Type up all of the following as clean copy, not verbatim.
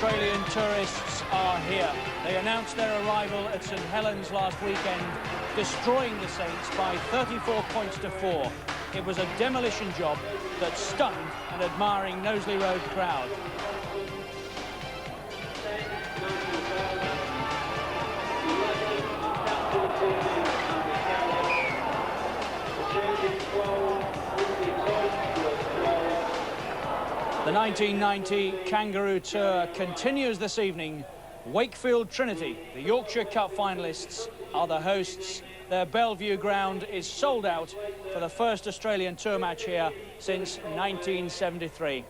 Australian tourists are here. They announced their arrival at St Helens last weekend, destroying the Saints by 34 points to 4. It was a demolition job that stunned an admiring Knowsley Road crowd. The 1990 Kangaroo Tour continues this evening. Wakefield Trinity, the Yorkshire Cup finalists, are the hosts. Their Bellevue ground is sold out for the first Australian Tour match here since 1973.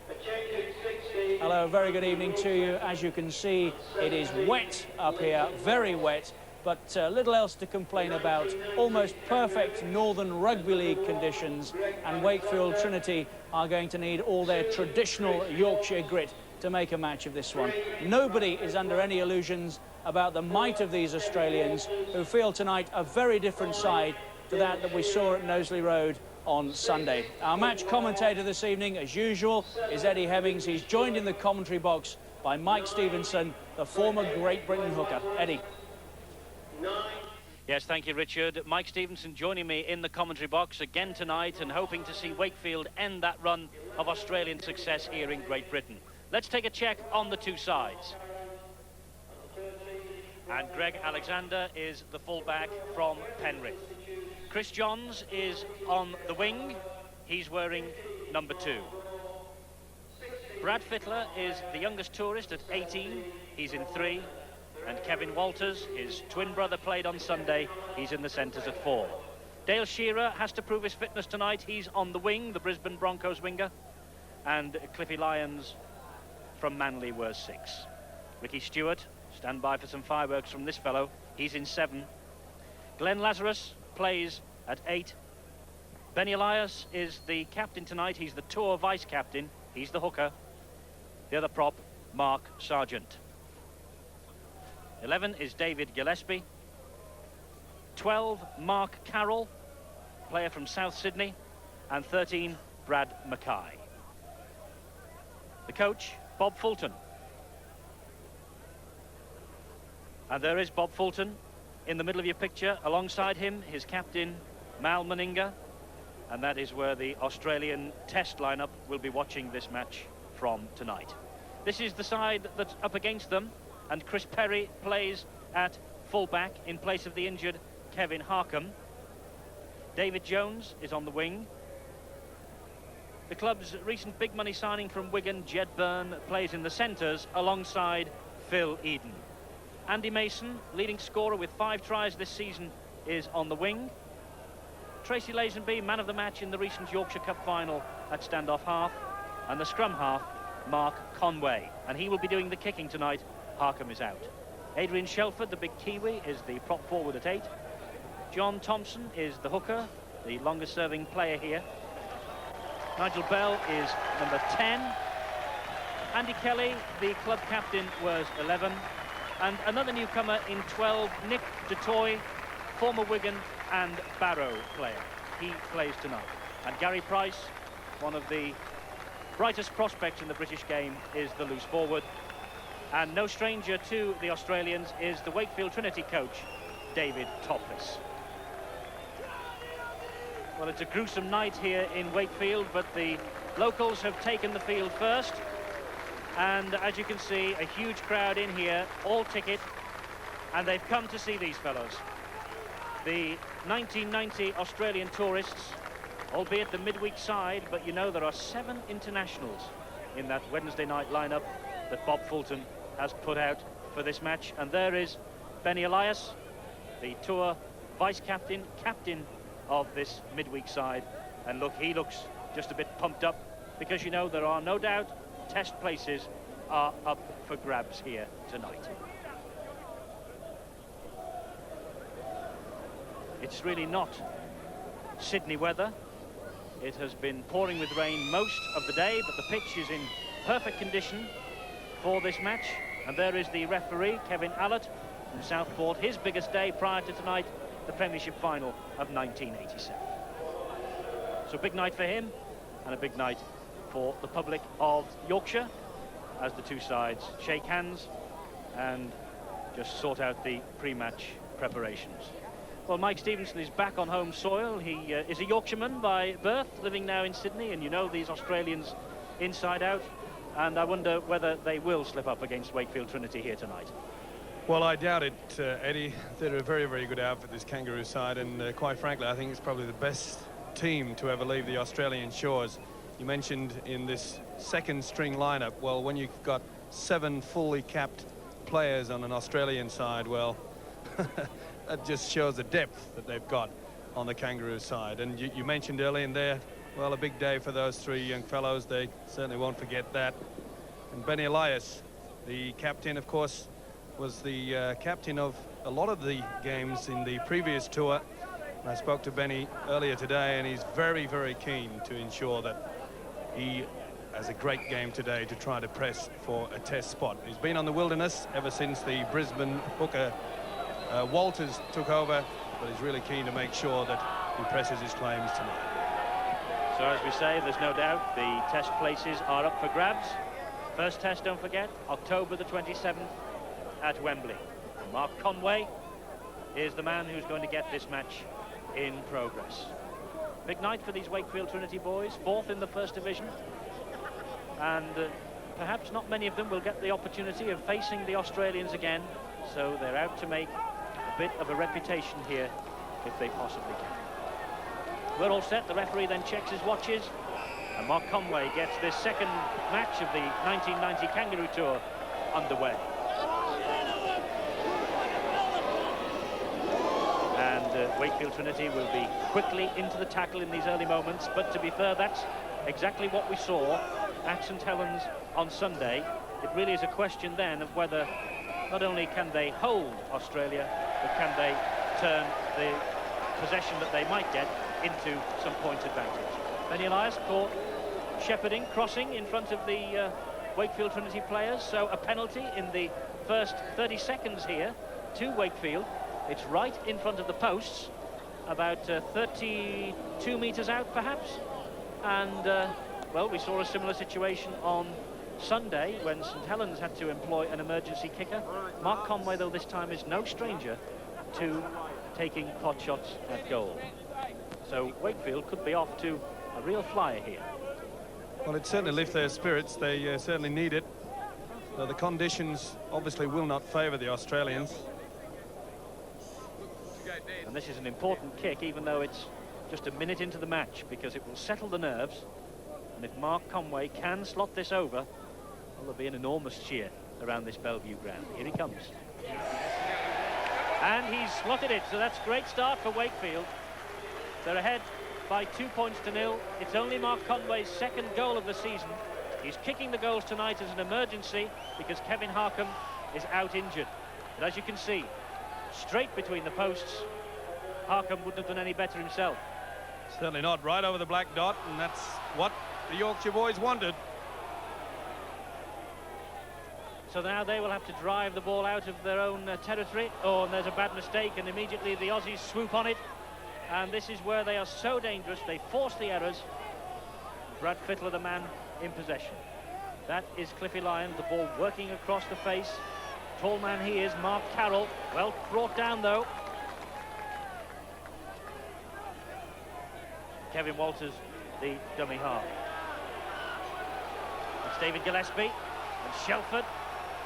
Hello, very good evening to you. As you can see, it is wet up here, very wet, but little else to complain about. Almost perfect Northern Rugby League conditions, and Wakefield Trinity are going to need all their traditional Yorkshire grit to make a match of this one. Nobody is under any illusions about the might of these Australians, who feel tonight a very different side to that we saw at Knowsley Road on Sunday. Our match commentator this evening, as usual, is Eddie Hemmings. He's joined in the commentary box by Mike Stevenson, the former Great Britain hooker. Eddie. Yes, thank you, Richard. Mike Stevenson joining me in the commentary box again tonight and hoping to see Wakefield end that run of Australian success here in Great Britain. Let's take a check on the two sides. And Greg Alexander is the fullback from Penrith. Chris Johns is on the wing. He's wearing number 2. Brad Fittler is the youngest tourist at 18. He's in 3. And Kevin Walters, his twin brother, played on Sunday. He's in the centres at 4. Dale Shearer has to prove his fitness tonight. He's on the wing, the Brisbane Broncos winger. And Cliffy Lyons from Manly wears 6. Ricky Stewart, stand by for some fireworks from this fellow. He's in 7. Glenn Lazarus plays at 8. Benny Elias is the captain tonight. He's the tour vice-captain. He's the hooker. The other prop, Mark Sargent. 11 is David Gillespie. 12, Mark Carroll, player from South Sydney. And 13, Brad Mackay. The coach, Bob Fulton. And there is Bob Fulton in the middle of your picture. Alongside him, his captain, Mal Meninga. And that is where the Australian test lineup will be watching this match from tonight. This is the side that's up against them. And Chris Perry plays at fullback in place of the injured Kevin Harkham. David Jones is on the wing. The club's recent big money signing from Wigan, Jed Byrne, plays in the centres alongside Phil Eden. Andy Mason, leading scorer with 5 tries this season, is on the wing. Tracy Lazenby, man of the match in the recent Yorkshire Cup final at standoff half. And the scrum half, Mark Conway. And he will be doing the kicking tonight. Harkham is out. Adrian Shelford, the big Kiwi, is the prop forward at 8. John Thompson is the hooker, the longest serving player here. Nigel Bell is number 10. Andy Kelly, the club captain, was 11. And another newcomer in 12, Nick DeToy, former Wigan and Barrow player. He plays tonight. And Gary Price, one of the brightest prospects in the British game, is the loose forward. And no stranger to the Australians is the Wakefield Trinity coach, David Topless. Well, it's a gruesome night here in Wakefield, but the locals have taken the field first. And as you can see, a huge crowd in here, all ticket, and they've come to see these fellows. The 1990 Australian tourists, albeit the midweek side, but you know there are 7 internationals in that Wednesday night lineup that Bob Fulton has put out for this match. And there is Benny Elias, the tour vice-captain, captain of this midweek side. And look, he looks just a bit pumped up because, you know, there are no doubt test places are up for grabs here tonight. It's really not Sydney weather. It has been pouring with rain most of the day, but the pitch is in perfect condition for this match. And there is the referee, Kevin Allott from Southport, his biggest day prior to tonight, the Premiership final of 1987. So big night for him and a big night for the public of Yorkshire. as the two sides shake hands and just sort out the pre-match preparations. Well, Mike Stevenson is back on home soil. He is a Yorkshireman by birth, living now in Sydney, and you know these Australians inside out. And I wonder whether they will slip up against Wakefield Trinity here tonight. Well, I doubt it, Eddie. They're a very, very good outfit, this Kangaroo side, and quite frankly, I think it's probably the best team to ever leave the Australian shores. You mentioned in this second string lineup, well, when you've got 7 fully capped players on an Australian side, well, that just shows the depth that they've got on the Kangaroo side. And you mentioned earlier in there, well, a big day for those 3 young fellows. They certainly won't forget that. And Benny Elias, the captain, of course, was the captain of a lot of the games in the previous tour. And I spoke to Benny earlier today, and he's very, very keen to ensure that he has a great game today to try to press for a test spot. He's been on the Wilderness ever since the Brisbane hooker Walters took over, but he's really keen to make sure that he presses his claims tonight. So as we say, there's no doubt the test places are up for grabs. First test, don't forget, October the 27th at Wembley. Mark Conway is the man who's going to get this match in progress. Big night for these Wakefield Trinity boys, 4th in the First Division, and perhaps not many of them will get the opportunity of facing the Australians again, so they're out to make a bit of a reputation here if they possibly can. We're all set. The referee then checks his watches, and Mark Conway gets this second match of the 1990 Kangaroo Tour underway. And Wakefield Trinity will be quickly into the tackle in these early moments, but to be fair, that's exactly what we saw at St Helens on Sunday. It really is a question then of whether not only can they hold Australia, but can they turn the possession that they might get into some point advantage. Benny Elias caught shepherding, crossing in front of the Wakefield Trinity players, so a penalty in the first 30 seconds here to Wakefield. It's right in front of the posts, about 32 metres out perhaps, and well, we saw a similar situation on Sunday when St Helens had to employ an emergency kicker. Mark Conway, though, this time is no stranger to taking pot shots at goal. So Wakefield could be off to a real flyer here. Well, it certainly lifts their spirits. They certainly need it. The conditions obviously will not favour the Australians. And this is an important kick, even though it's just a minute into the match, because it will settle the nerves. And if Mark Conway can slot this over, well, there'll be an enormous cheer around this Bellevue ground. Here he comes. And he's slotted it, so that's a great start for Wakefield. They're ahead by 2 points to 0. It's only Mark Conway's second goal of the season. He's kicking the goals tonight as an emergency because Kevin Harcombe is out injured. But as you can see, straight between the posts, Harcombe wouldn't have done any better himself. Certainly not. Right over the black dot, and that's what the Yorkshire boys wanted. So now they will have to drive the ball out of their own territory. Oh, and there's a bad mistake, and immediately the Aussies swoop on it. And this is where they are so dangerous. They force the errors. Brad Fittler, the man in possession. That is Cliffy Lyon, the ball working across the face. Tall man he is, Mark Carroll. Well brought down, though. Kevin Walters, the dummy half. It's David Gillespie and Shelford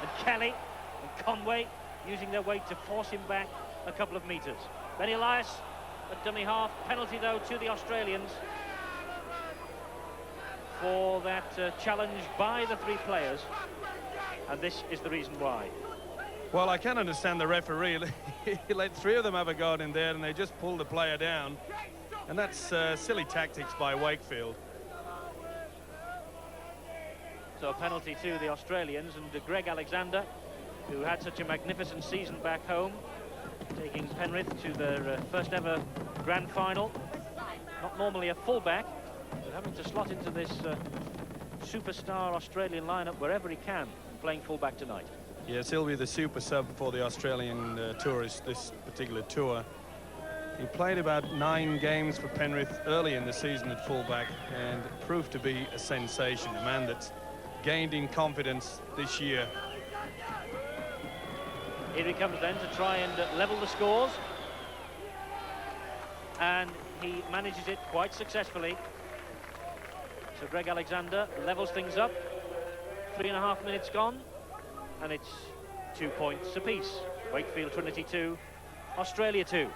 and Kelly and Conway using their weight to force him back a couple of metres. Benny Elias at dummy half. Penalty, though, to the Australians for that challenge by the 3 players. And this is the reason why. Well, I can understand the referee. He let 3 of them have a go in there, and they just pulled the player down. And that's silly tactics by Wakefield. So a penalty to the Australians, and Greg Alexander, who had such a magnificent season back home, taking Penrith to their first ever grand final. Not normally a fullback, but having to slot into this superstar Australian lineup wherever he can, playing fullback tonight. Yes, he'll be the super sub for the Australian tourist this particular tour. He played about 9 games for Penrith early in the season at fullback and proved to be a sensation, a man that's gained in confidence this year. Here he comes then to try and level the scores. And he manages it quite successfully. So Greg Alexander levels things up. 3.5 minutes gone. And it's 2 points apiece. Wakefield Trinity 2, Australia 2.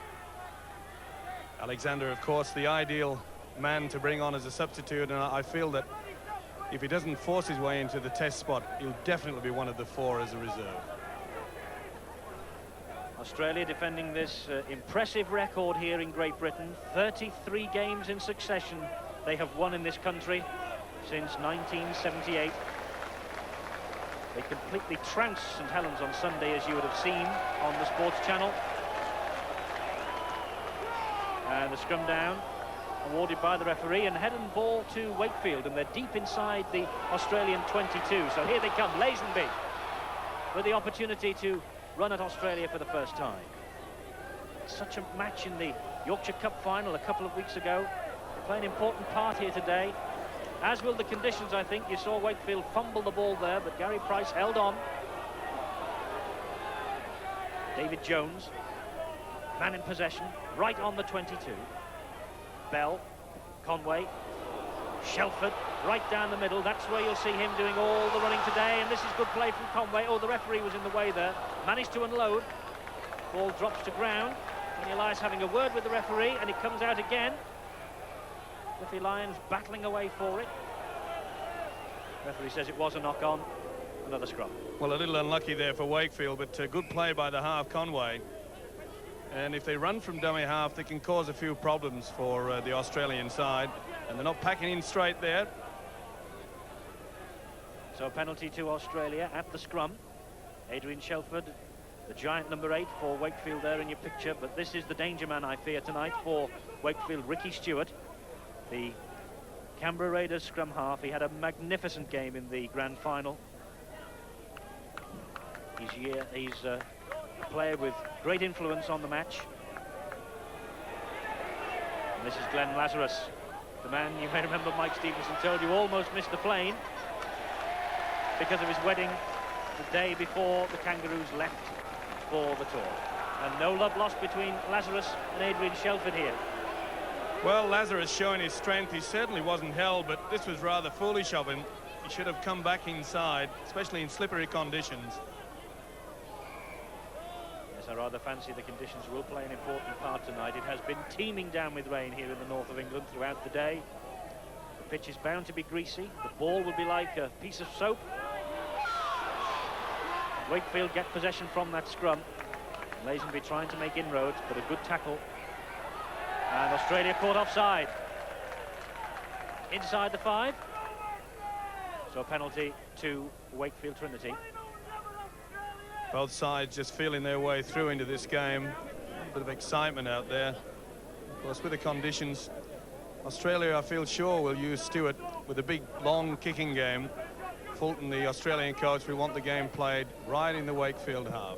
Alexander, of course, the ideal man to bring on as a substitute, and I feel that if he doesn't force his way into the test spot, he'll definitely be one of the 4 as a reserve. Australia defending this impressive record here in Great Britain. 33 games in succession they have won in this country since 1978. They completely trounced St Helens on Sunday, as you would have seen on the Sports Channel. And the scrum down awarded by the referee, and head and ball to Wakefield, and they're deep inside the Australian 22. So here they come, Lazenby with the opportunity to run at Australia for the first time. Such a match in the Yorkshire Cup final a couple of weeks ago. They play an important part here today, as will the conditions. I think you saw Wakefield fumble the ball there, but Gary Price held on. David Jones, man in possession, right on the 22. Bell, Conway, Shelford, right down the middle. That's where you'll see him doing all the running today, and this is good play from Conway. Oh, the referee was in the way there. Managed to unload. Ball drops to ground. And Elias having a word with the referee, and it comes out again. Cliffy Lyons battling away for it. Referee says it was a knock-on. Another scrum. Well, a little unlucky there for Wakefield, but good play by the half, Conway. And if they run from dummy half, they can cause a few problems for the Australian side. And they're not packing in straight there. So a penalty to Australia at the scrum. Adrian Shelford, the giant number 8 for Wakefield there in your picture. But this is the danger man, I fear, tonight for Wakefield, Ricky Stewart. The Canberra Raiders scrum half. He had a magnificent game in the grand final. He's a player with great influence on the match. And this is Glenn Lazarus, the man you may remember Mike Stevenson told you almost missed the plane because of his wedding the day before the Kangaroos left for the tour. And no love lost between Lazarus and Adrian Shelford here. Well, Lazarus showing his strength. He certainly wasn't held, but this was rather foolish of him. He should have come back inside, especially in slippery conditions. Yes, I rather fancy the conditions will play an important part tonight. It has been teeming down with rain here in the north of England throughout the day. The pitch is bound to be greasy. The ball will be like a piece of soap. Wakefield get possession from that scrum. Lazenby trying to make inroads, but a good tackle. And Australia caught offside. Inside the 5. So a penalty to Wakefield Trinity. Both sides just feeling their way through into this game. A bit of excitement out there. Of course, with the conditions, Australia, I feel sure, will use Stewart with a big, long kicking game. Fulton, the Australian coach, we want the game played right in the Wakefield half.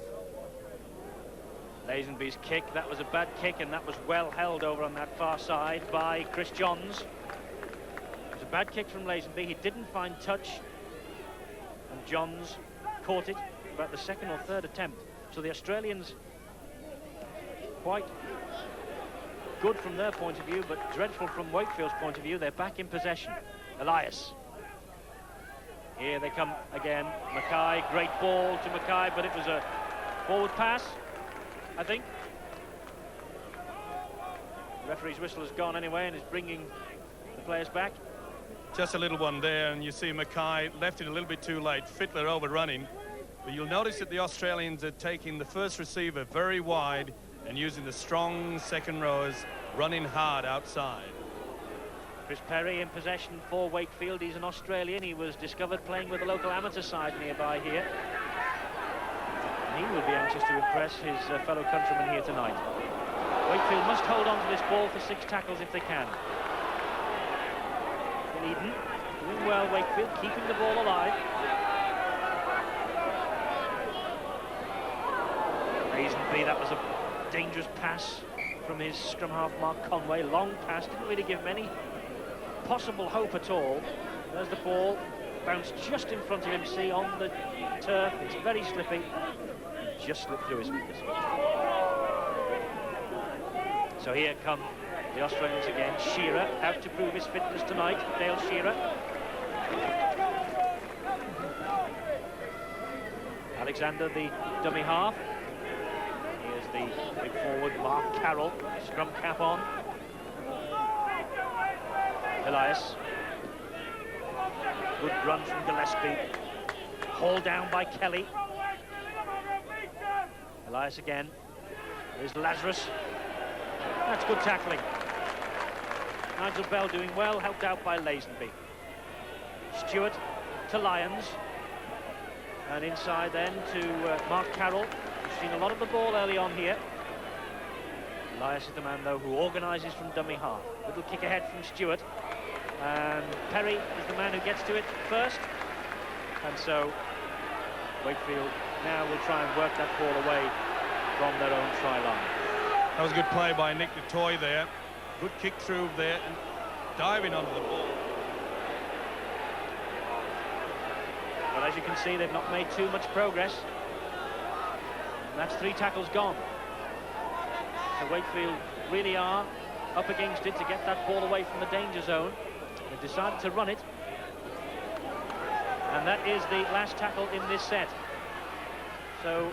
Lazenby's kick, that was a bad kick, and that was well held over on that far side by Chris Johns. It was a bad kick from Lazenby. He didn't find touch, and Johns caught it about the second or third attempt. So the Australians, quite good from their point of view, but dreadful from Wakefield's point of view. They're back in possession. Elias. Here they come again. Mackay, great ball to Mackay, but it was a forward pass, I think. The referee's whistle has gone anyway and is bringing the players back. Just a little one there, and you see Mackay left it a little bit too late. Fittler overrunning. But you'll notice that the Australians are taking the first receiver very wide and using the strong second rows, running hard outside. Chris Perry in possession for Wakefield. He's an Australian. He was discovered playing with the local amateur side nearby here. And he will be anxious to impress his fellow countrymen here tonight. Wakefield must hold on to this ball for 6 tackles if they can. Phil Eden doing well, Wakefield, keeping the ball alive. Lazenby, that was a dangerous pass from his scrum half Mark Conway. Long pass, didn't really give him any possible hope at all. There's the ball bounced just in front of him. See, on the turf, it's very slippy. He just slipped through his fingers. So here come the Australians again. Shearer out to prove his fitness tonight. Dale Shearer. Alexander, the dummy half. Here's the big forward, Mark Carroll, scrum cap on. Elias. Good run from Gillespie. Hauled down by Kelly. Elias again. Here's Lazarus. That's good tackling. Nigel Bell doing well, helped out by Lazenby. Stewart to Lyons. And inside then to Mark Carroll. We've seen a lot of the ball early on here. Elias is the man, though, who organises from dummy half. Little kick ahead from Stewart. And Perry is the man who gets to it first. And so Wakefield now will try and work that ball away from their own try line. That was a good play by Nick DeToy there. Good kick through there and diving onto the ball. But as you can see, they've not made too much progress. And that's 3 tackles gone. So Wakefield really are up against it to get that ball away from the danger zone. They've decided to run it. And that is the last tackle in this set. So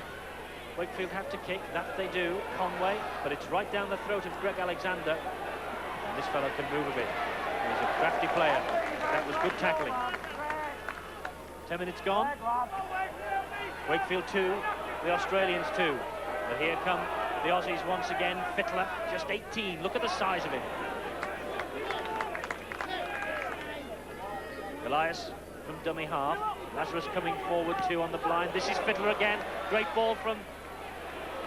Wakefield have to kick, that they do. Conway, but it's right down the throat of Greg Alexander. And this fellow can move a bit. He's a crafty player. That was good tackling. 10 minutes gone. Wakefield 2, the Australians 2. But here come the Aussies once again. Fittler, just 18. Look at the size of him. Elias from dummy half. Lazarus coming forward too on the blind. This is Fittler again. Great ball from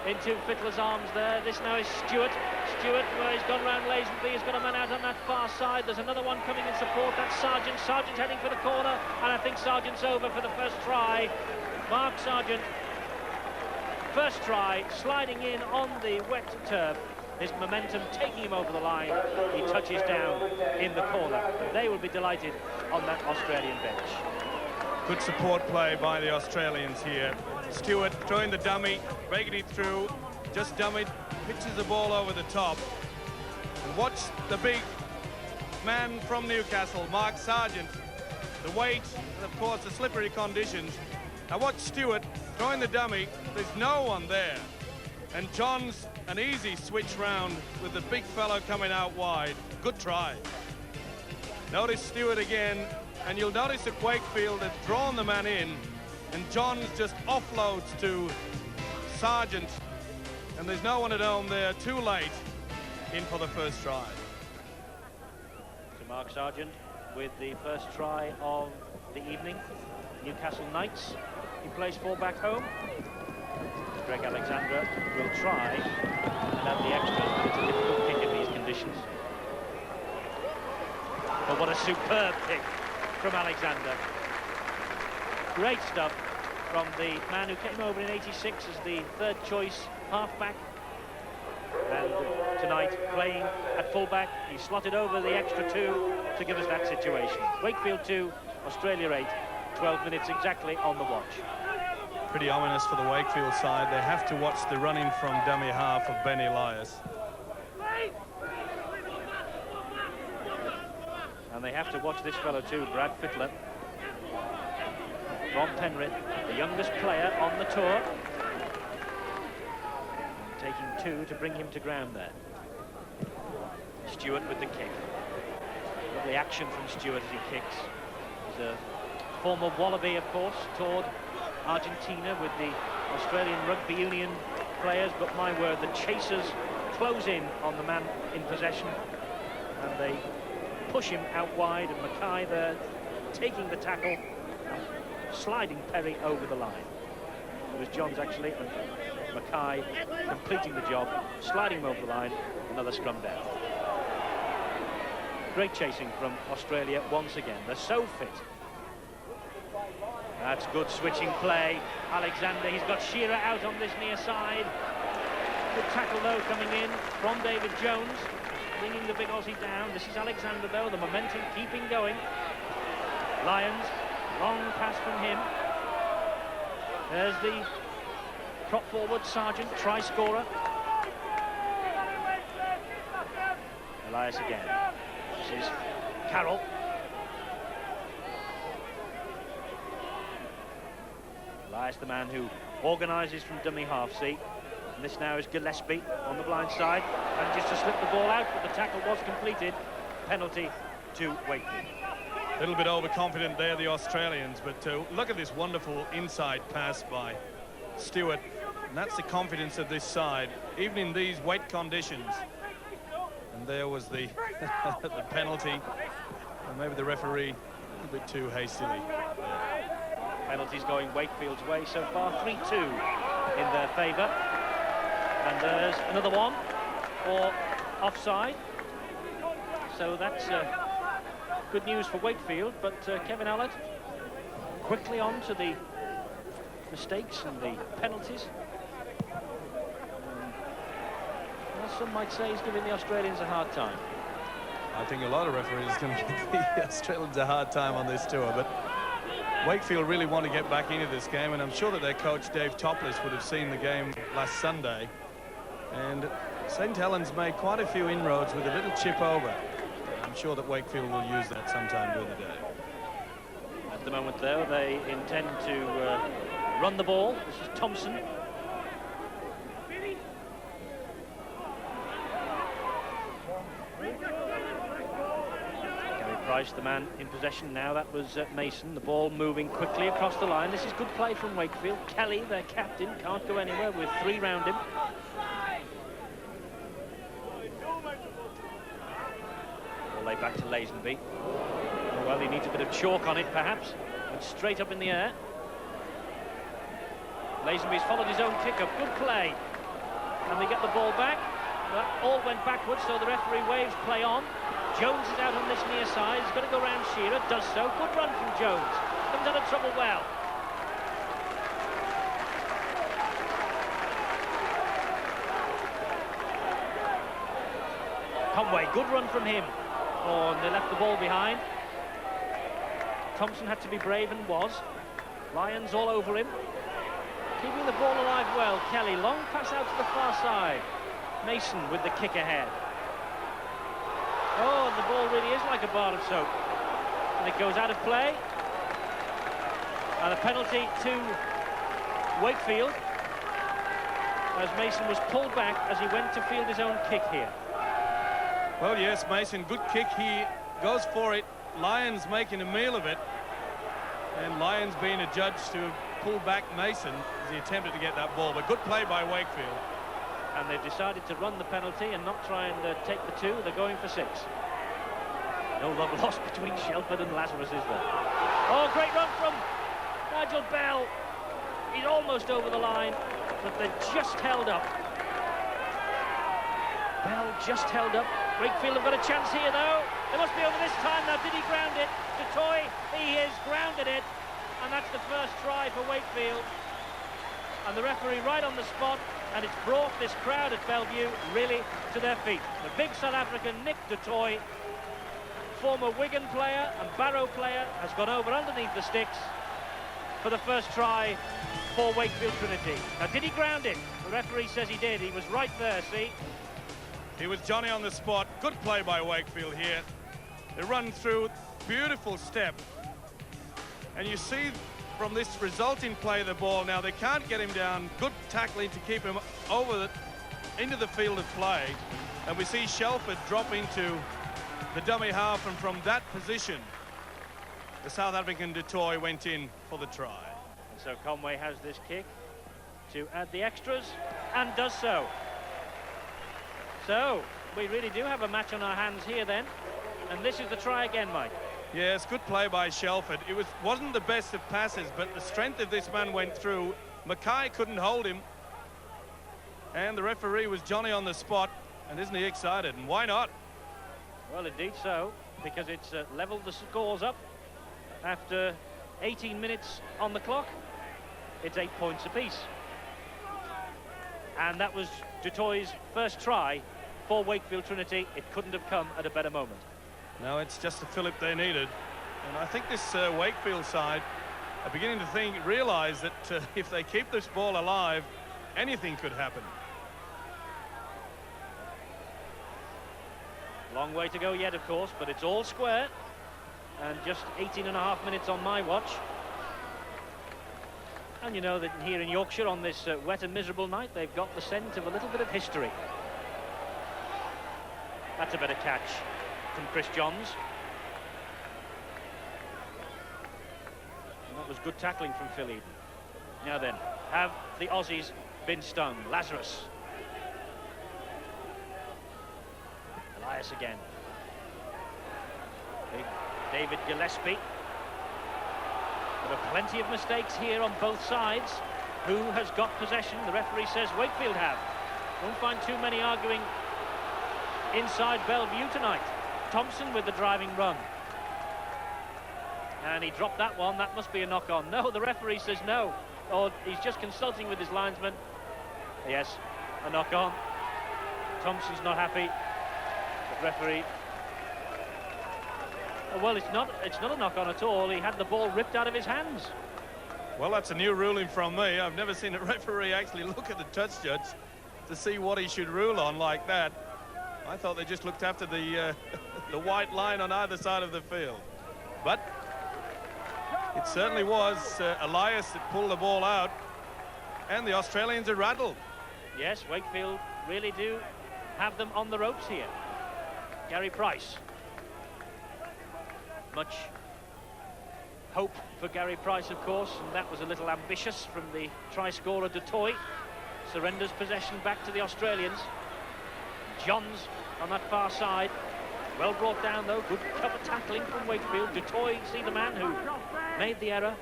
into Fittler's arms there. This now is Stewart. Stewart, well, he's gone round Lazenby. He's got a man out on that far side. There's another one coming in support. That's Sargent. Sargent heading for the corner. And I think Sargent's over for the first try. Mark Sargent, first try, sliding in on the wet turf. His momentum taking him over the line. He touches down in the corner. They will be delighted on that Australian bench. Good support play by the Australians here. Stewart throwing the dummy, breaking it through, just dummied, pitches the ball over the top. And watch the big man from Newcastle, Mark Sargent. The weight and, of course, the slippery conditions. Now watch Stewart throwing the dummy. There's no one there. And John's an easy switch round with the big fellow coming out wide. Good try. Notice Stewart again, and you'll notice that Wakefield has drawn the man in, and Johns just offloads to Sargent, and there's no one at home there. Too late in for the first try. So Mark Sargent with the first try of the evening. Newcastle Knights. He plays 4 back home. Greg Alexander will try and add the extras, but it's a difficult kick in these conditions. But what a superb kick from Alexander. Great stuff from the man who came over in '86 as the 3rd choice halfback. And tonight playing at fullback, he slotted over the extra 2 to give us that situation. Wakefield 2, Australia 8, 12 minutes exactly on the watch. Pretty ominous for the Wakefield side. They have to watch the running from dummy half of Ben Elias. And they have to watch this fellow too, Brad Fittler. From Penrith, the youngest player on the tour. Taking 2 to bring him to ground there. Stewart with the kick. Lovely action from Stewart as he kicks. He's a former Wallaby, of course, toured Argentina with the Australian Rugby Union players, but my word, the chasers close in on the man in possession and they push him out wide, and Mackay there taking the tackle and sliding Perry over the line. It was Johns actually, and Mackay completing the job, sliding him over the line, another scrum down. Great chasing from Australia once again. They're so fit. That's good switching play. Alexander, he's got Shearer out on this near side. Good tackle though coming in from David Jones, bringing the big Aussie down. This is Alexander though, the momentum keeping going. Lyons Long pass from him. There's the prop forward, Sargent, try-scorer. Elias again. This is Carroll. Elias, the man who organises from dummy half, see. And this now is Gillespie on the blind side. And just to slip the ball out, but the tackle was completed. Penalty to Wakefield. A little bit overconfident there, the Australians, but look at this wonderful inside pass by Stewart. And that's the confidence of this side, even in these wet conditions. And there was the, the penalty. And maybe the referee a little bit too hastily. Penalties going Wakefield's way so far, 3-2 in their favour. And there's another one for offside. So that's good news for Wakefield, but Kevin Allard quickly on to the mistakes and the penalties. Well, some might say he's giving the Australians a hard time. I think a lot of referees are going to give the Australians a hard time on this tour, but Wakefield really want to get back into this game, and I'm sure that their coach Dave Topless would have seen the game last Sunday. And St Helens made quite a few inroads with a little chip over. I'm sure that Wakefield will use that sometime during the day. At the moment, though, they intend to run the ball. This is Thompson. Gary Price, the man in possession now. That was Mason. The ball moving quickly across the line. This is good play from Wakefield. Kelly, their captain, can't go anywhere with 3 round him. Laid back to Lazenby. Well, he needs a bit of chalk on it, perhaps. And straight up in the air. Lazenby's followed his own kick-up. Good play. And they get the ball back. That all went backwards, so the referee waves play on. Jones is out on this near side. He's got to go round Shearer. Does so. Good run from Jones. Comes out of trouble well. Conway, good run from him. Oh, and they left the ball behind. Thompson had to be brave and was. Lyons all over him. Keeping the ball alive well. Kelly, long pass out to the far side. Mason with the kick ahead. Oh, and the ball really is like a bar of soap. And it goes out of play. And a penalty to Wakefield, as Mason was pulled back as he went to field his own kick here. Well, yes, Mason, good kick. He goes for it. Lyons making a meal of it. And Lyons being adjudged to pull back Mason as he attempted to get that ball. But good play by Wakefield. And they've decided to run the penalty and not try and take the 2. They're going for 6. No love lost between Shelford and Lazarus, is there? Oh, great run from Nigel Bell. He's almost over the line, but they're just held up. Bell just held up. Wakefield have got a chance here, though. They must be over this time now. Did he ground it? Dutoy, he has grounded it. And that's the first try for Wakefield. And the referee right on the spot. And it's brought this crowd at Bellevue really to their feet. The big South African, Nick Dutoy, former Wigan player and Barrow player, has gone over underneath the sticks for the first try for Wakefield Trinity. Now, did he ground it? The referee says he did. He was right there, see? He was Johnny on the spot. Good play by Wakefield here. They run through, beautiful step. And you see from this resulting play of the ball now, they can't get him down. Good tackling to keep him over into the field of play. And we see Shelford drop into the dummy half, and from that position, the South African Dutoy went in for the try. And so Conway has this kick to add the extras, and does so. So, we really do have a match on our hands here then. And this is the try again, Mike. Yes, good play by Shelford. It wasn't the best of passes, but the strength of this man went through. Mackay couldn't hold him. And the referee was Johnny on the spot. And isn't he excited? And why not? Well, indeed so, because it's leveled the scores up after 18 minutes on the clock. It's 8 points apiece. And that was Dutoy's first try for Wakefield Trinity. It couldn't have come at a better moment. No, it's just the fillip they needed. And I think this Wakefield side are beginning to realise that if they keep this ball alive, anything could happen. Long way to go yet, of course, but it's all square. And just 18.5 minutes on my watch. And you know that here in Yorkshire on this wet and miserable night, they've got the scent of a little bit of history. That's a better catch from Chris Johns. And that was good tackling from Phil Eden. Now then, have the Aussies been stung? Lazarus. Elias again. Big David Gillespie. There are plenty of mistakes here on both sides. Who has got possession? The referee says Wakefield have. Don't find too many arguing inside Bellevue tonight. Thompson with the driving run. And he dropped that one. That must be a knock-on. No, the referee says no. Or he's just consulting with his linesman. Yes, a knock-on. Thompson's not happy. The referee... Well, it's not a knock-on at all. He had the ball ripped out of his hands. Well, that's a new ruling from me. I've never seen a referee actually look at the touch judge to see what he should rule on like that. I thought they just looked after the the white line on either side of the field. But it certainly was Elias that pulled the ball out, and the Australians are rattled. Yes, Wakefield really do have them on the ropes here. Gary Price. Much hope for Gary Price, of course, and that was a little ambitious from the try-scorer du Toit. Surrenders possession back to the Australians. Johns on that far side. Well brought down, though. Good cover tackling from Wakefield. Du Toit, see the man who made the error.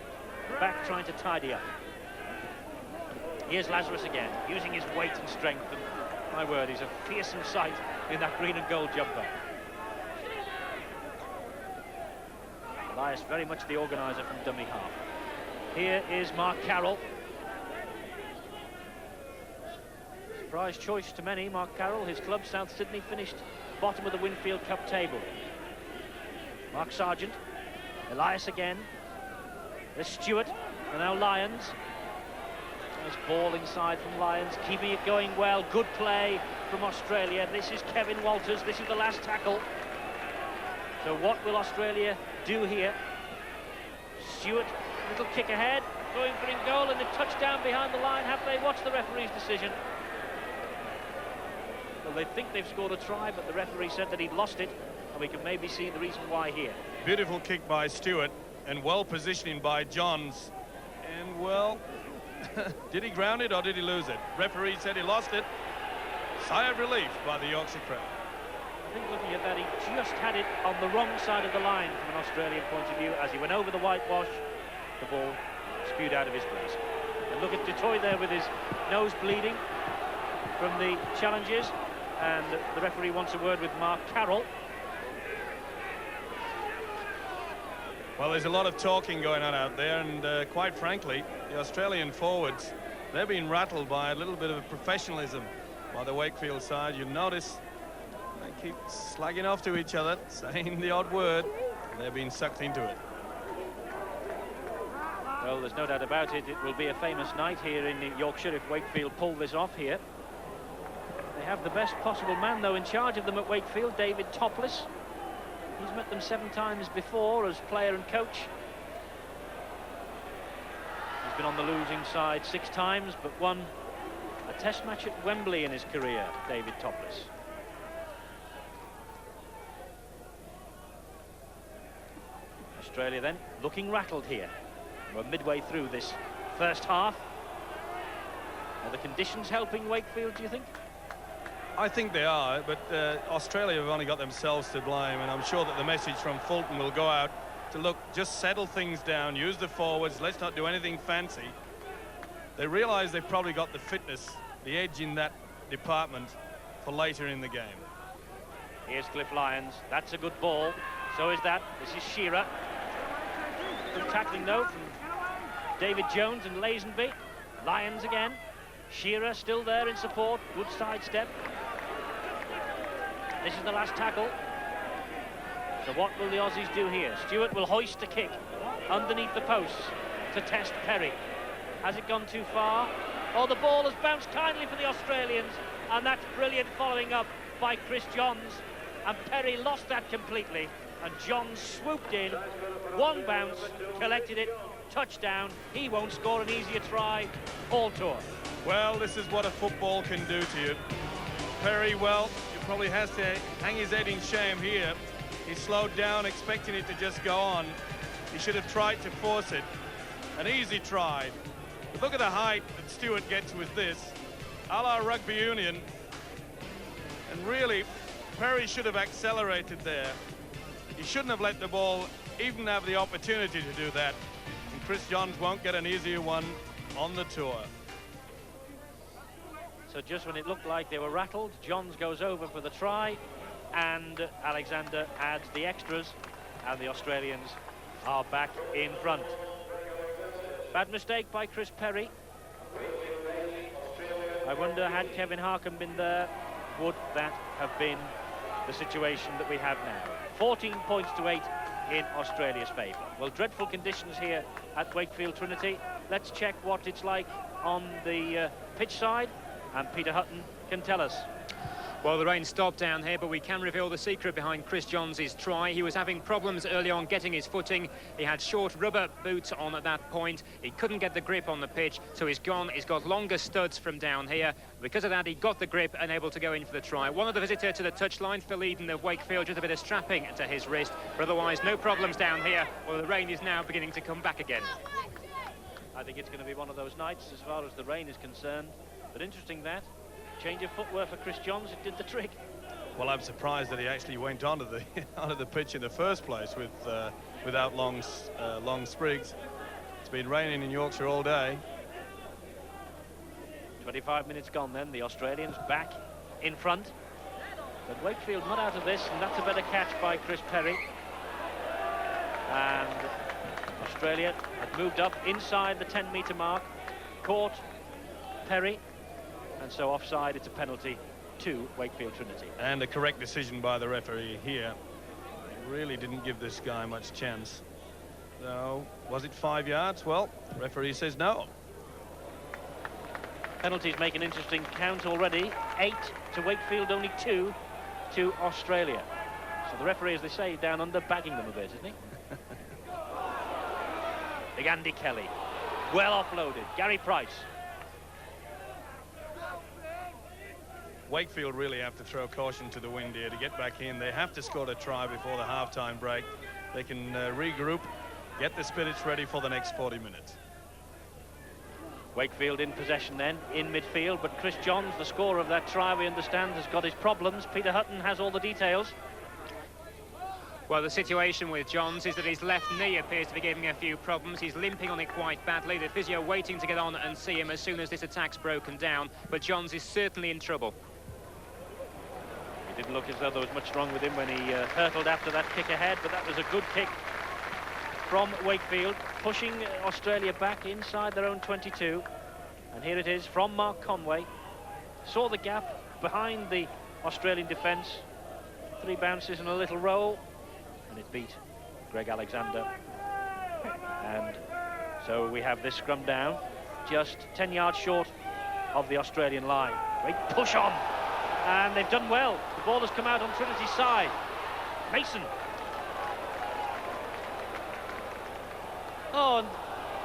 Back trying to tidy up. Here's Lazarus again, using his weight and strength. And my word, he's a fearsome sight in that green and gold jumper. Elias very much the organiser from dummy half. Here is Mark Carroll. Surprise choice to many, Mark Carroll. His club, South Sydney, finished bottom of the Winfield Cup table. Mark Sargent. Elias again. There's Stewart, and now Lyons. Nice ball inside from Lyons, keeping it going well. Good play from Australia. This is Kevin Walters. This is the last tackle. So what will Australia do here? Stewart, little kick ahead, going for in goal, and the touchdown behind the line. Have they watched the referee's decision? Well, they think they've scored a try, but the referee said that he'd lost it, and we can maybe see the reason why here. Beautiful kick by Stewart, and well positioning by Johns. And, well, did he ground it or did he lose it? Referee said he lost it. Sigh of relief by the Yorkshire crowd. I think looking at that, he just had it on the wrong side of the line from an Australian point of view. As he went over the whitewash, the ball spewed out of his brace. And look at du Toit there with his nose bleeding from the challenges. And the referee wants a word with Mark Carroll. Well, there's a lot of talking going on out there, and quite frankly, the Australian forwards, they're being rattled by a little bit of professionalism by the Wakefield side. You notice they keep slagging off to each other, saying the odd word, and they're being sucked into it. Well, there's no doubt about it. It will be a famous night here in Yorkshire if Wakefield pull this off here. They have the best possible man, though, in charge of them at Wakefield, David Topless. He's met them 7 times before as player and coach. He's been on the losing side 6 times, but won a test match at Wembley in his career, David Topless. Australia then looking rattled here. We're midway through this first half. Are the conditions helping Wakefield, do you think? I think they are, but Australia have only got themselves to blame, and I'm sure that the message from Fulton will go out to look, just settle things down, use the forwards, let's not do anything fancy. They realise they've probably got the fitness, the edge in that department for later in the game. Here's Cliff Lyons. That's a good ball. So is that. This is Shearer. Good tackling, though, from David Jones and Lazenby. Lyons again. Shearer still there in support. Good sidestep. This is the last tackle. So what will the Aussies do here? Stewart will hoist the kick underneath the posts to test Perry. Has it gone too far? Oh, the ball has bounced kindly for the Australians, and that's brilliant following up by Chris Johns. And Perry lost that completely, and Johns swooped in, one bounce, collected it, touchdown. He won't score an easier try all tour. Well, this is what a football can do to you. Perry, well, he probably has to hang his head in shame here. He slowed down, expecting it to just go on. He should have tried to force it. An easy try. But look at the height that Stewart gets with this, a la rugby union. And really, Perry should have accelerated there. He shouldn't have let the ball even have the opportunity to do that. And Chris Johns won't get an easier one on the tour. So just when it looked like they were rattled, Johns goes over for the try, and Alexander adds the extras, and the Australians are back in front. Bad mistake by Chris Perry. I wonder, had Kevin Harkin been there, would that have been the situation that we have now? 14 points to 8 in Australia's favour. Well, dreadful conditions here at Wakefield Trinity. Let's check what it's like on the pitch side, and Peter Hutton can tell us. Well, the rain stopped down here, but we can reveal the secret behind Chris Johns' try. He was having problems early on getting his footing. He had short rubber boots on at that point. He couldn't get the grip on the pitch, so he's got longer studs from down here. Because of that, he got the grip and able to go in for the try. One of the visitor to the touchline, Phil Eden of Wakefield, just a bit of strapping to his wrist, but otherwise no problems down here. Well, the rain is now beginning to come back again. I think it's going to be one of those nights as far as the rain is concerned. But interesting that. Change of footwear for Chris Johns, it did the trick. Well, I'm surprised that he actually went onto the onto the pitch in the first place without long sprigs. It's been raining in Yorkshire all day. 25 minutes gone then, the Australians back in front. But Wakefield not out of this, and that's a better catch by Chris Perry. And Australia had moved up inside the 10-metre mark, caught Perry, and so offside. It's a penalty to Wakefield Trinity. And a correct decision by the referee here. He really didn't give this guy much chance. So, was it 5 yards? Well, referee says no. Penalties make an interesting count already. 8 to Wakefield, only 2 to Australia. So the referee, as they say, down under, bagging them a bit, isn't he? Big Andy Kelly. Well offloaded. Gary Price. Wakefield really have to throw caution to the wind here to get back in. They have to score a try before the half-time break. They can regroup, get the spirits ready for the next 40 minutes. Wakefield in possession then, in midfield, but Chris Johns, the scorer of that try, we understand, has got his problems. Peter Hutton has all the details. Well, the situation with Johns is that his left knee appears to be giving a few problems. He's limping on it quite badly. The physio waiting to get on and see him as soon as this attack's broken down. But Johns is certainly in trouble. It didn't look as though there was much wrong with him when he hurtled after that kick ahead, but that was a good kick from Wakefield, pushing Australia back inside their own 22. And here it is from Mark Conway. Saw the gap behind the Australian defence. 3 bounces and a little roll, and it beat Greg Alexander. And so we have this scrum down, just 10 yards short of the Australian line. Great push on, and they've done well. The ball has come out on Trinity's side. Mason. Oh, and,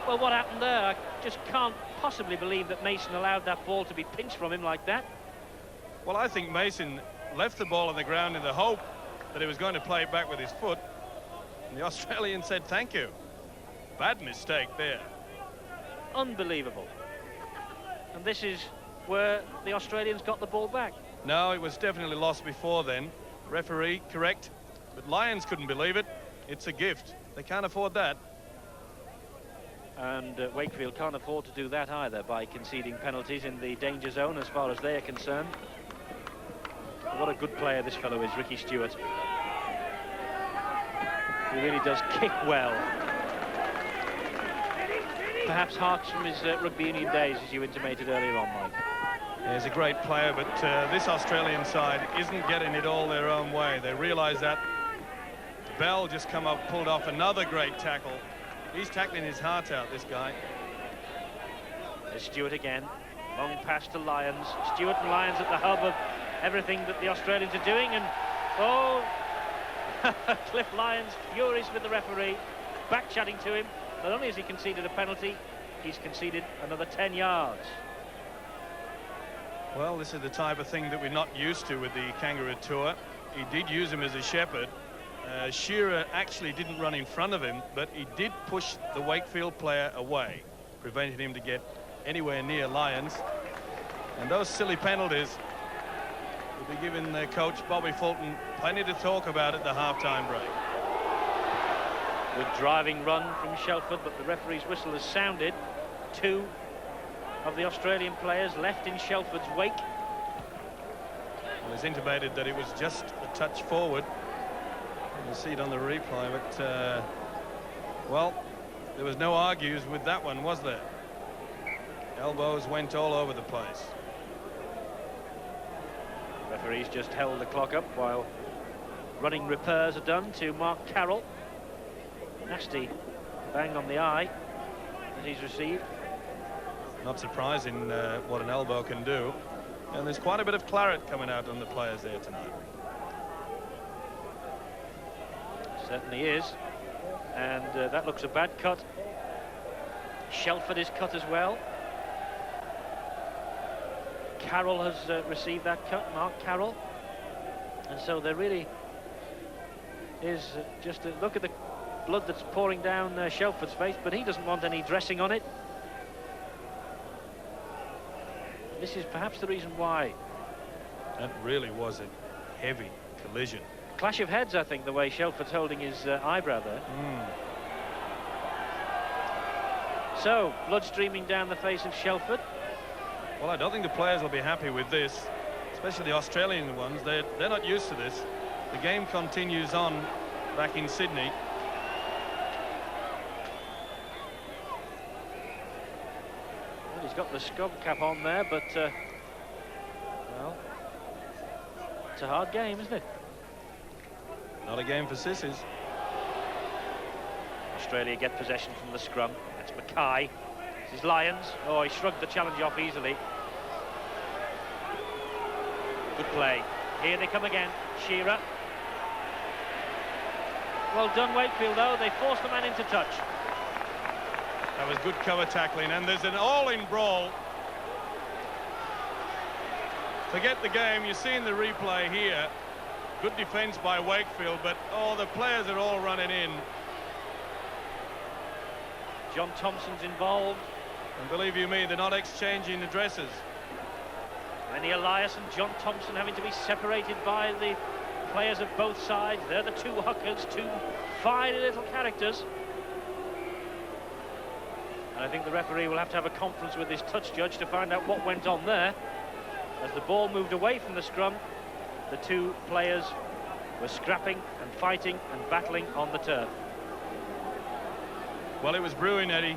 well, what happened there? I just can't possibly believe that Mason allowed that ball to be pinched from him like that. Well, I think Mason left the ball on the ground in the hope that he was going to play it back with his foot. And the Australian said, thank you. Bad mistake there. Unbelievable. And this is where the Australians got the ball back. No, it was definitely lost before then. Referee, correct. But Lions couldn't believe it. It's a gift. They can't afford that. And Wakefield can't afford to do that either by conceding penalties in the danger zone as far as they're concerned. What a good player this fellow is, Ricky Stewart. He really does kick well. Perhaps harks from his rugby union days, as you intimated earlier on, Mike. Yeah, he's a great player, but this Australian side isn't getting it all their own way. They realise that. Bell just come up, pulled off another great tackle. He's tackling his heart out, this guy. There's Stewart again. Long pass to Lyons. Stewart and Lyons at the hub of everything that the Australians are doing, and oh, Cliff Lyons furious with the referee, back chatting to him. Not only has he conceded a penalty, he's conceded another 10 yards. Well, this is the type of thing that we're not used to with the Kangaroo Tour. He did use him as a shepherd. Shearer actually didn't run in front of him, but he did push the Wakefield player away, preventing him to get anywhere near Lyons. And those silly penalties will be giving coach Bobby Fulton plenty to talk about at the half-time break. Good driving run from Shelford, but the referee's whistle has sounded. 2 of the Australian players left in Shelford's wake. It was intimated that it was just a touch forward. You'll see it on the replay, but well, there was no argues with that one, was there? Elbows went all over the place. Referees just held the clock up while running repairs are done to Mark Carroll. Nasty bang on the eye that he's received. Not surprising what an elbow can do. And there's quite a bit of claret coming out on the players there tonight. Certainly is. And that looks a bad cut. Shelford is cut as well. Carroll has received that cut, Mark Carroll. And so there really is just a look at the blood that's pouring down Shelford's face, but he doesn't want any dressing on it. This is perhaps the reason why. That really was a heavy collision. Clash of heads, I think, the way Shelford's holding his eyebrow there. So, blood streaming down the face of Shelford. Well, I don't think the players will be happy with this, especially the Australian ones. They're not used to this. The game continues on back in Sydney. Well, he's got the scub cap on there, but well, it's a hard game, isn't it? Not a game for sissies. Australia get possession from the scrum. That's Mackay. This is Lyons. Oh, he shrugged the challenge off easily. Good play. Here they come again. Shearer. Well done, Wakefield, though. They forced the man into touch. That was good cover tackling, and there's an all-in brawl. Forget the game. You see in the replay here, good defence by Wakefield, but oh, the players are all running in. John Thompson's involved. And believe you me, they're not exchanging addresses. Lenny Elias and John Thompson having to be separated by the players of both sides. They're the 2 hookers, 2 fine little characters. And I think the referee will have to have a conference with his touch judge to find out what went on there. As the ball moved away from the scrum, the 2 players were scrapping and fighting and battling on the turf. Well, it was brewing, Eddie.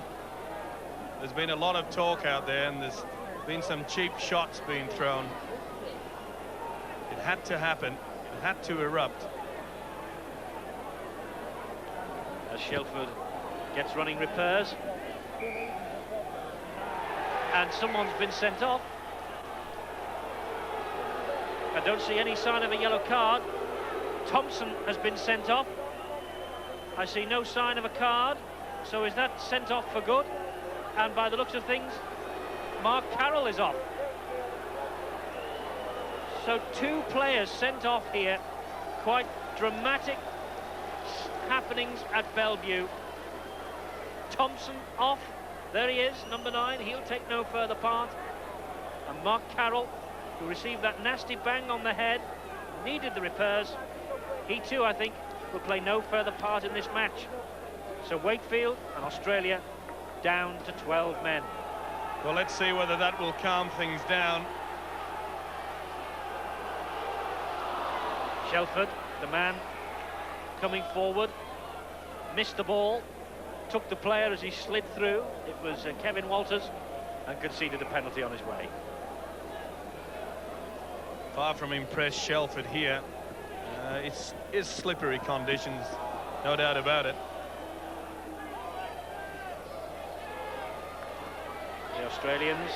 There's been a lot of talk out there, and there's been some cheap shots being thrown. It had to happen. It had to erupt. As Shelford gets running repairs. And someone's been sent off. I don't see any sign of a yellow card. Thompson has been sent off. I see no sign of a card. So is that sent off for good? And by the looks of things, Mark Carroll is off. So 2 players sent off here. Quite dramatic happenings at Bellevue. Thompson off. There he is, number 9. He'll take no further part. And Mark Carroll, who received that nasty bang on the head, needed the repairs. He too, I think, will play no further part in this match. So Wakefield and Australia down to 12 men. Well, let's see whether that will calm things down. Shelford, the man coming forward, missed the ball, took the player as he slid through. It was Kevin Walters, and conceded a penalty on his way. Far from impressed Shelford here. It's slippery conditions. No doubt about it. The Australians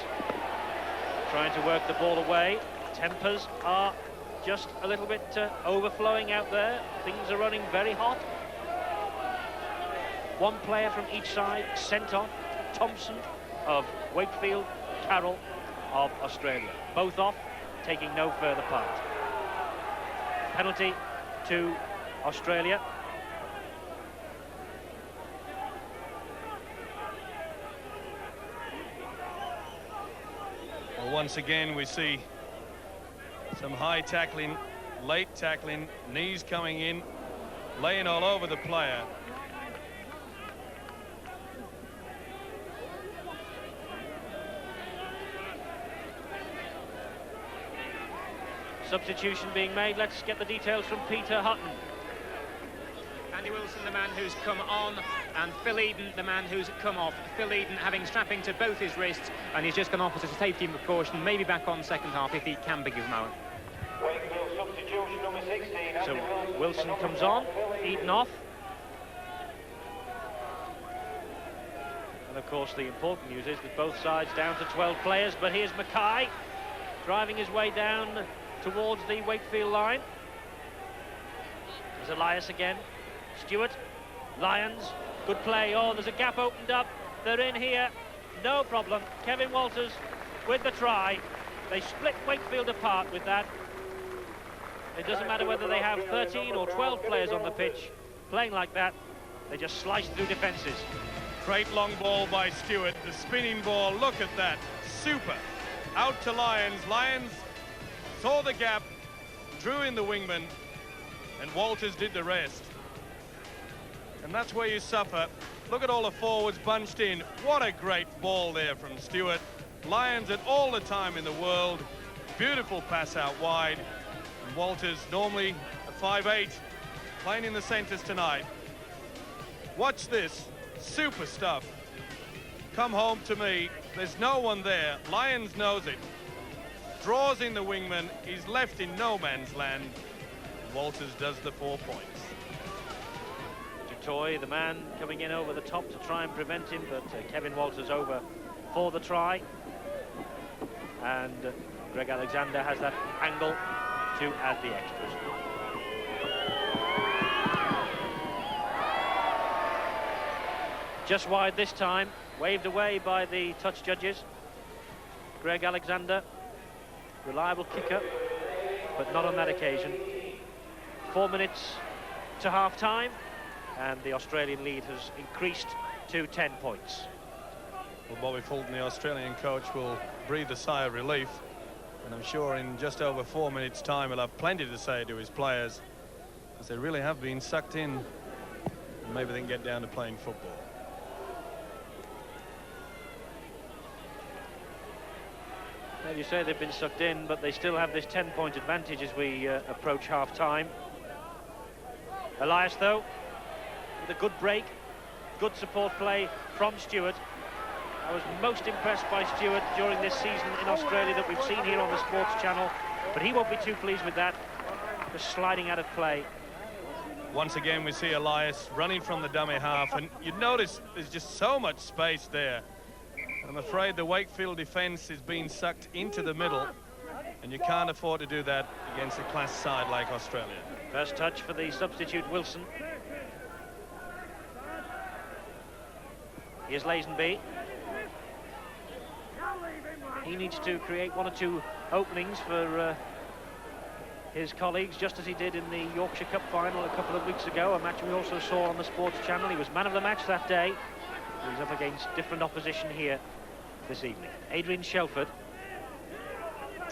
trying to work the ball away. Tempers are just a little bit overflowing out there. Things are running very hot. One player from each side sent off. Thompson of Wakefield, Carroll of Australia. Both off, taking no further part. Penalty to Australia. Well, once again, we see some high tackling, late tackling, knees coming in, laying all over the player. Substitution being made. Let's get the details from Peter Hutton. Andy Wilson, the man who's come on, and Phil Eden, the man who's come off. Phil Eden having strapping to both his wrists, and he's just gone off as a safety precaution, maybe back on second half if he can be given out. So Wilson comes on, Eden off. And of course the important news is that both sides down to 12 players, but here's Mackay driving his way down towards the Wakefield line. There's Elias again. Stewart, Lyons, good play. Oh, there's a gap opened up. They're in here, no problem. Kevin Walters with the try. They split Wakefield apart with that. It doesn't matter whether they have 13 or 12 players on the pitch playing like that. They just slice through defences. Great long ball by Stewart. The spinning ball, look at that. Super. Out to Lyons. Lyons saw the gap, drew in the wingman, and Walters did the rest. And that's where you suffer. Look at all the forwards bunched in. What a great ball there from Stewart. Lyons had all the time in the world. Beautiful pass out wide. And Walters, normally a 5'8", playing in the centres tonight. Watch this. Super stuff. Come home to me. There's no one there. Lyons knows it. Draws in the wingman. He's left in no man's land. Walters does the 4 points. Toy, the man coming in over the top to try and prevent him, but Kevin Walters over for the try. And Greg Alexander has that angle to add the extras. Just wide this time, waved away by the touch judges. Greg Alexander, reliable kicker, but not on that occasion. 4 minutes to half-time, and the Australian lead has increased to 10 points. Well, Bobby Fulton, the Australian coach, will breathe a sigh of relief, and I'm sure in just over 4 minutes' time he'll have plenty to say to his players, as they really have been sucked in, and maybe they can get down to playing football. Well, you say they've been sucked in, but they still have this 10-point advantage as we approach half-time. Elias, though, with a good break, good support play from Stewart. I was most impressed by Stewart during this season in Australia that we've seen here on the Sports Channel, but he won't be too pleased with that, just sliding out of play. Once again, we see Elias running from the dummy half, and you notice there's just so much space there. I'm afraid the Wakefield defence is being sucked into the middle, and you can't afford to do that against a class side like Australia. First touch for the substitute Wilson. Here's Lazenby. He needs to create 1 or 2 openings for his colleagues, just as he did in the Yorkshire Cup final a couple of weeks ago, a match we also saw on the Sports Channel. He was man of the match that day. He's up against different opposition here this evening. Adrian Shelford.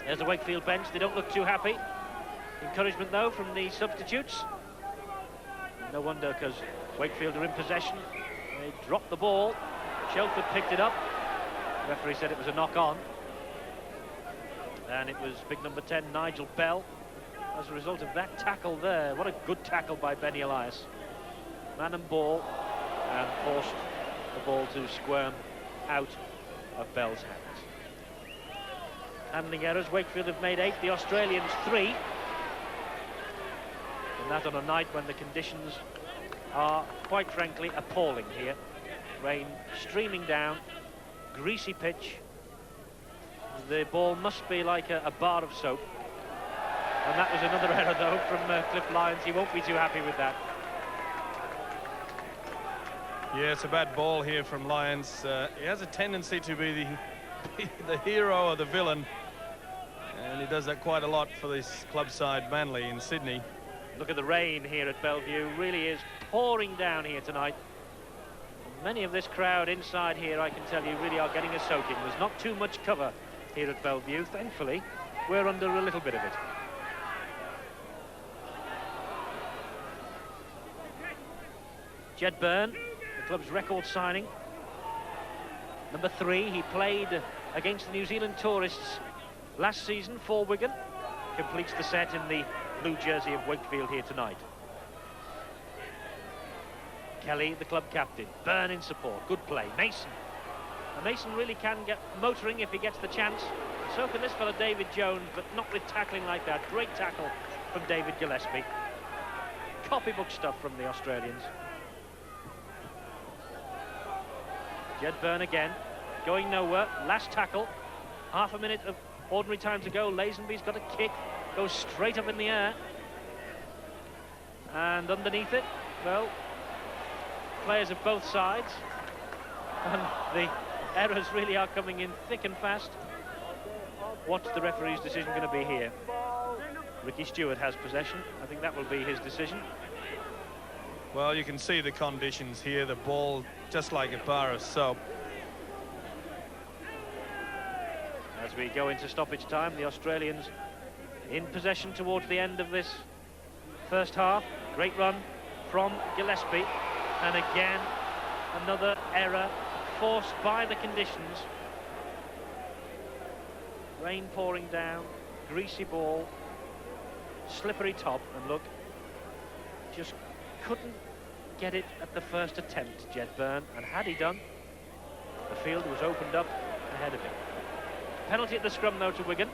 There's the Wakefield bench. They don't look too happy. Encouragement, though, from the substitutes. No wonder, because Wakefield are in possession. They dropped the ball. Shelford picked it up. The referee said it was a knock-on. And it was big number 10, Nigel Bell. As a result of that tackle there, what a good tackle by Benny Elias. Man and ball, and forced the ball to squirm out of Bell's hands. Handling errors, Wakefield have made 8, the Australians 3. And that on a night when the conditions are, quite frankly, appalling here. Rain streaming down, greasy pitch. The ball must be like a bar of soap. And that was another error, though, from Cliff Lyons. He won't be too happy with that. Yeah, it's a bad ball here from Lyons. He has a tendency to be the hero or the villain, and he does that quite a lot for this club side Manly in Sydney. Look at the rain here at Bellevue. Really is pouring down here tonight. Many of this crowd inside here, I can tell you, really are getting a soaking. There's not too much cover here at Bellevue. Thankfully, we're under a little bit of it. Jed Byrne, the club's record signing. Number 3, he played against the New Zealand Tourists last season for Wigan. Completes the set in the blue jersey of Wakefield here tonight. Kelly, the club captain. Byrne in support. Good play. Mason. And Mason really can get motoring if he gets the chance. So can this fella David Jones, but not with tackling like that. Great tackle from David Gillespie. Copybook stuff from the Australians. Jed Byrne again, going nowhere. Last tackle. Half a minute of ordinary time to go. Lazenby's got a kick. Goes straight up in the air. And underneath it, well, players of both sides. And the errors really are coming in thick and fast. What's the referee's decision going to be here? Ricky Stewart has possession. I think that will be his decision. Well, you can see the conditions here. The ball just like a bar of soap. As we go into stoppage time, the Australians in possession towards the end of this first half. Great run from Gillespie. And again, another error forced by the conditions. Rain pouring down, greasy ball, slippery top, and look, just couldn't get it at the first attempt, Jed Byrne, and had he done, the field was opened up ahead of him. Penalty at the scrum, though, to Wigan.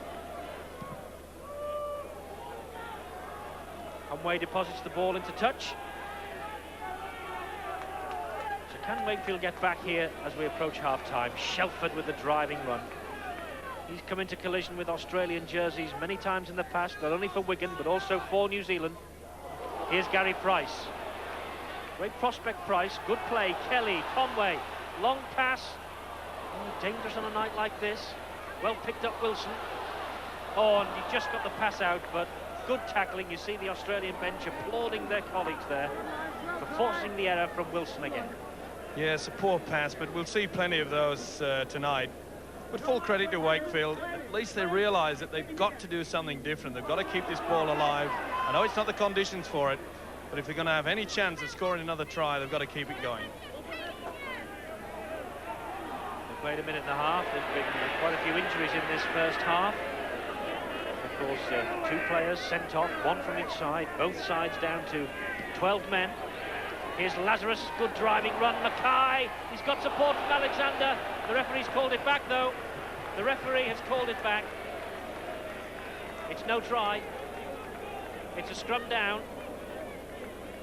Conway deposits the ball into touch. So can Wakefield get back here as we approach half-time? Shelford with the driving run. He's come into collision with Australian jerseys many times in the past, not only for Wigan, but also for New Zealand. Here's Gary Price. Great prospect, Price. Good play. Kelly, Conway. Long pass. Oh, dangerous on a night like this. Well picked up, Wilson. Oh, and he just got the pass out, but good tackling. You see the Australian bench applauding their colleagues there for forcing the error from Wilson again. Yes, a poor pass, but we'll see plenty of those tonight. But full credit to Wakefield. At least they realise that they've got to do something different. They've got to keep this ball alive. I know it's not the conditions for it, but if they're going to have any chance of scoring another try, they've got to keep it going. They've played a minute and a half. There's been quite a few injuries in this first half. Of course, 2 players sent off, 1 from each side, both sides down to 12 men. Here's Lazarus, good driving run. Mackay, he's got support from Alexander. The referee's called it back, though. The referee has called it back. It's no try. It's a scrum down.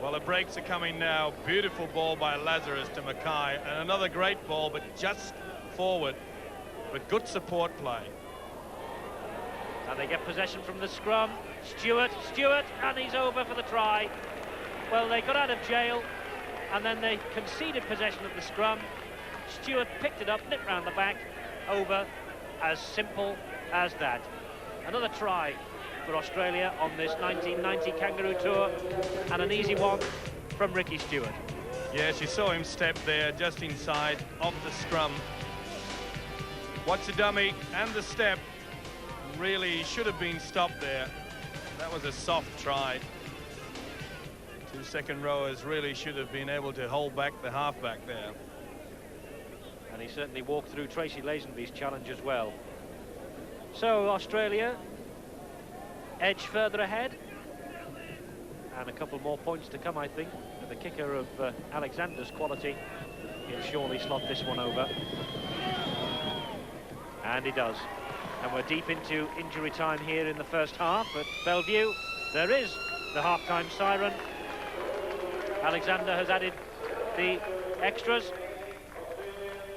Well, the breaks are coming now. Beautiful ball by Lazarus to Mackay, and another great ball, but just forward, with good support play. And they get possession from the scrum. Stewart, and he's over for the try. Well, they got out of jail, and then they conceded possession of the scrum. Stewart picked it up, nipped round the back, over. As simple as that. Another try for Australia on this 1990 Kangaroo Tour, and an easy one from Ricky Stewart. Yes, you saw him step there just inside of the scrum. Watch the dummy and the step. Really should have been stopped there. That was a soft try. 2 second rowers really should have been able to hold back the halfback there. And he certainly walked through Tracy Lazenby's challenge as well. So Australia edge further ahead, and a couple more points to come, I think. The kicker of Alexander's quality, he'll surely slot this one over, and he does. And we're deep into injury time here in the first half at Bellevue. There is the half-time siren, Alexander has added the extras,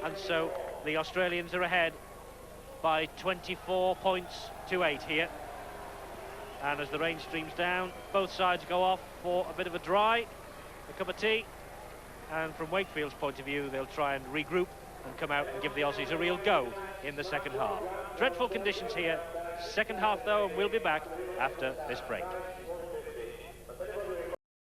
and so the Australians are ahead by 24 points to 8 here. And as the rain streams down, both sides go off for a bit of a dry, a cup of tea, and from Wakefield's point of view, they'll try and regroup and come out and give the Aussies a real go in the second half. Dreadful conditions here. Second half, though, and we'll be back after this break.